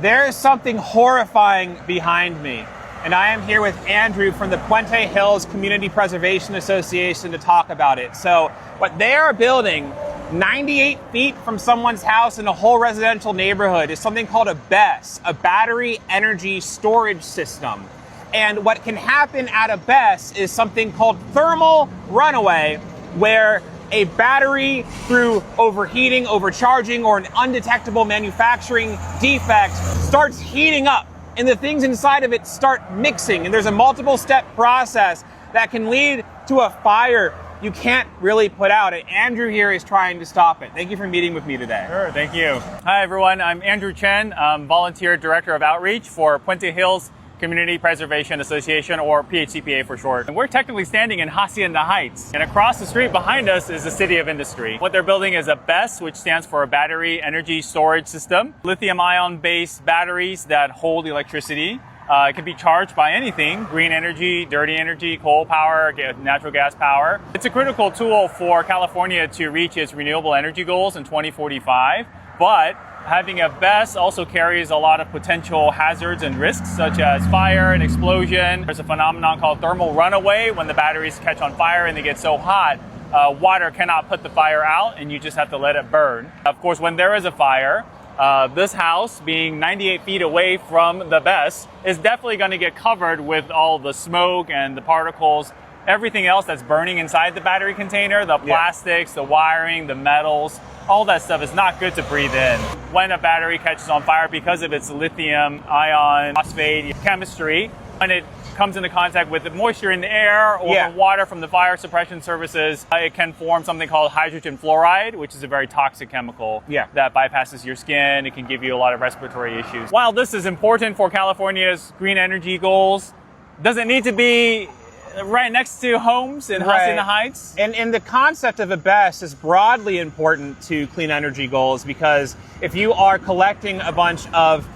There is something horrifying behind me, and I am here with Andrew from the Puente Hills Community Preservation Association to talk about it. So what they are building 98 feet from someone's house in a whole residential neighborhood is something called a BESS, a battery energy storage system. And what can happen at a BESS is something called thermal runaway, where a battery, through overheating, overcharging, or an undetectable manufacturing defect, starts heating up, and the things inside of it start mixing, and there's a multiple step process that can lead to a fire you can't really put out. And Andrew here is trying to stop it. Thank you for meeting with me today. Sure, thank you. Hi everyone, I'm Andrew Chen. I'm Volunteer Director of Outreach for Puente Hills Community Preservation Association, or PHCPA for short. And we're technically standing in Hacienda Heights. And across the street behind us is the City of Industry. What they're building is a BESS, which stands for a Battery Energy Storage System. Lithium-ion based batteries that hold electricity. It can be charged by anything: green energy, dirty energy, coal power, natural gas power. It's a critical tool for California to reach its renewable energy goals in 2045. But having a BESS also carries a lot of potential hazards and risks, such as fire and explosion. There's a phenomenon called thermal runaway, when the batteries catch on fire and they get so hot, water cannot put the fire out and you just have to let it burn. Of course, when there is a fire, this house, being 98 feet away from the BESS, is definitely going to get covered with all the smoke and the particles. Everything else that's burning inside the battery container, the plastics, the wiring, the metals, all that stuff is not good to breathe in. When a battery catches on fire, because of its lithium ion phosphate chemistry, when it comes into contact with the moisture in the air or the water from the fire suppression services, it can form something called hydrogen fluoride, which is a very toxic chemical that bypasses your skin. It can give you a lot of respiratory issues. While this is important for California's green energy goals, does it need to be right next to homes in Hacienda Heights? And the concept of a BESS is broadly important to clean energy goals, because if you are collecting a bunch of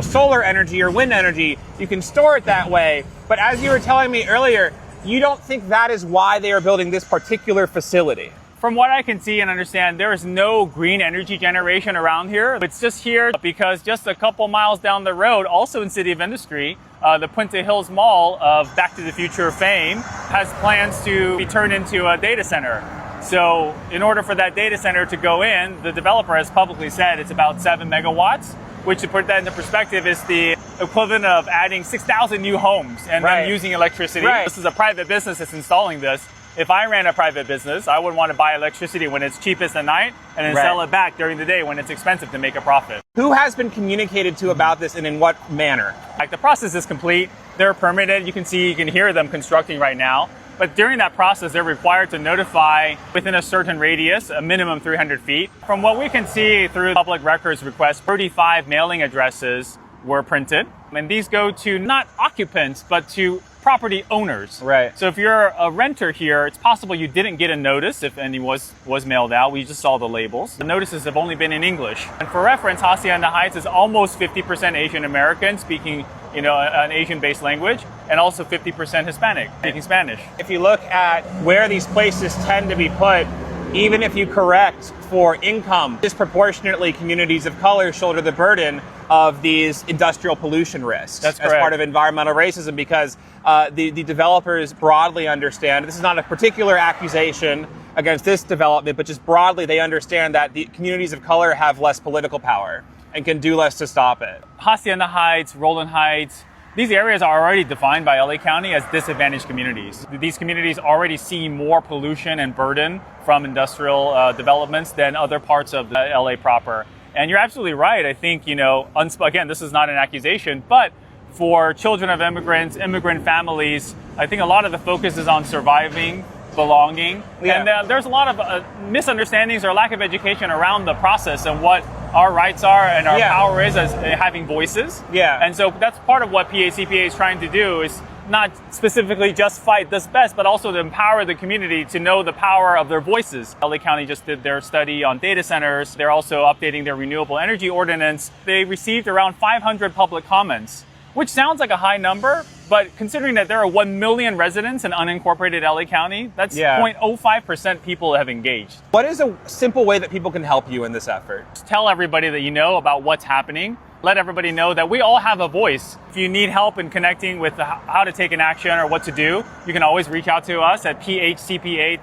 solar energy or wind energy, you can store it that way. But as you were telling me earlier, you don't think that is why they are building this particular facility? From what I can see and understand, there is no green energy generation around here. It's just here because just a couple miles down the road, also in City of Industry, the Puente Hills Mall of Back to the Future fame has plans to be turned into a data center. So in order for that data center to go in, the developer has publicly said it's about 7 megawatts, which, to put that into perspective, is the equivalent of adding 6,000 new homes and then using electricity. This is a private business that's installing this. If I ran a private business, I would want to buy electricity when it's cheapest at night and then sell it back during the day when it's expensive to make a profit. Who has been communicated to about this, and in what manner? Like, the process is complete. They're permitted. You can hear them constructing right now. But during that process, they're required to notify within a certain radius, a minimum 300 feet. From what we can see through public records requests, 35 mailing addresses were printed. And these go to not occupants, but to property owners. So if you're a renter here, it's possible you didn't get a notice if any was mailed out. We just saw the labels. The notices have only been in English. And for reference, Hacienda Heights is almost 50% Asian American speaking an Asian-based language, and also 50% Hispanic speaking Spanish. If you look at where these places tend to be put, even if you correct for income, disproportionately communities of color shoulder the burden of these industrial pollution risks. That's correct. As part of environmental racism, because the developers broadly understand, this is not a particular accusation against this development, but just broadly they understand that the communities of color have less political power and can do less to stop it. Hacienda Heights, Roland Heights, these areas are already defined by LA County as disadvantaged communities. These communities already see more pollution and burden from industrial developments than other parts of LA proper. And you're absolutely right. I think, again, this is not an accusation, but for children of immigrants, immigrant families, I think a lot of the focus is on surviving, belonging. And there's a lot of misunderstandings or lack of education around the process and what our rights are and our power is as having voices. And so that's part of what PHCPA is trying to do, is not specifically just fight this BESS, but also to empower the community to know the power of their voices. LA County just did their study on data centers. They're also updating their renewable energy ordinance. They received around 500 public comments, which sounds like a high number, but considering that there are 1 million residents in unincorporated LA County, that's 0.05% people have engaged. What is a simple way that people can help you in this effort? Just tell everybody that you know about what's happening. let everybody know that we all have a voice. If you need help in connecting with how to take an action or what to do, you can always reach out to us at phcpa.org.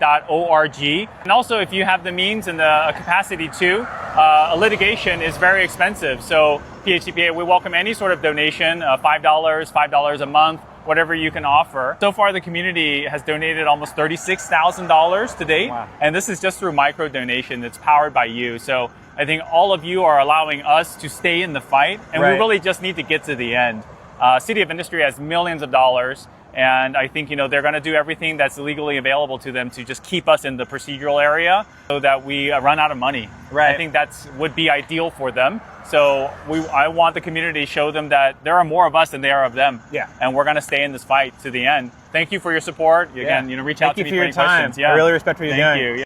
And also, if you have the means and the capacity to, a litigation is very expensive. So PHCPA, we welcome any sort of donation, $5 a month, whatever you can offer. So far, the community has donated almost $36,000 to date. Wow. And this is just through micro donation that's powered by you. So I think all of you are allowing us to stay in the fight, and we really just need to get to the end. City of Industry has millions of dollars, and I think they're going to do everything that's legally available to them to just keep us in the procedural area so that we run out of money. Right. I think would be ideal for them. So I want the community to show them that there are more of us than there are of them. Yeah. And we're going to stay in this fight to the end. Thank you for your support. Again, reach out to me for any questions. I really respect what you're doing. Thank you.